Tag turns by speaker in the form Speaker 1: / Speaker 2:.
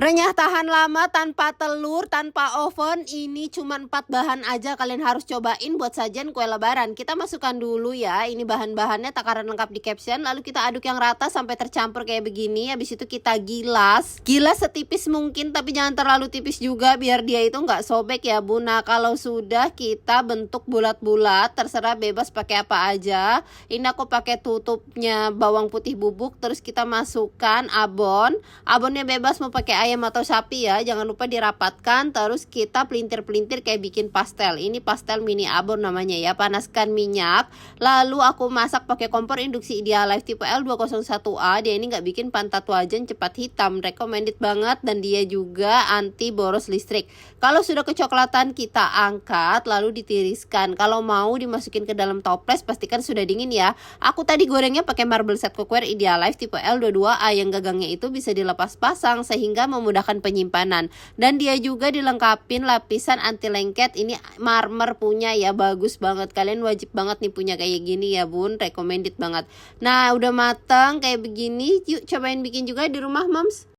Speaker 1: Renyah tahan lama tanpa telur, tanpa oven, ini cuma 4 bahan aja kalian harus cobain buat sajian kue lebaran. Kita masukkan dulu ya, ini bahan-bahannya takaran lengkap di caption. Lalu kita aduk yang rata sampai tercampur kayak begini. Habis itu kita gilas. Gilas setipis mungkin tapi jangan terlalu tipis juga biar dia itu nggak sobek ya bun. Nah kalau sudah kita bentuk bulat-bulat, terserah bebas pakai apa aja. Ini aku pakai tutupnya bawang putih bubuk, terus kita masukkan abon. Abonnya bebas mau pakai ayam atau sapi ya, jangan lupa dirapatkan. Terus kita pelintir-pelintir kayak bikin pastel. Ini pastel mini abon namanya ya. Panaskan minyak, lalu aku masak pakai kompor induksi Idealife tipe L201A. Dia ini nggak bikin pantat wajan cepat hitam, recommended banget, dan dia juga anti boros listrik. Kalau sudah kecoklatan kita angkat lalu ditiriskan. Kalau mau dimasukin ke dalam toples pastikan sudah dingin ya. Aku tadi gorengnya pakai marble set cookware Idealife tipe L22A yang gagangnya itu bisa dilepas pasang sehingga memudahkan penyimpanan. Dan dia juga dilengkapin lapisan anti lengket. Ini marmer punya ya, bagus banget. Kalian wajib banget nih punya kayak gini ya bun, recommended banget. Nah udah matang kayak begini, yuk cobain bikin juga di rumah moms.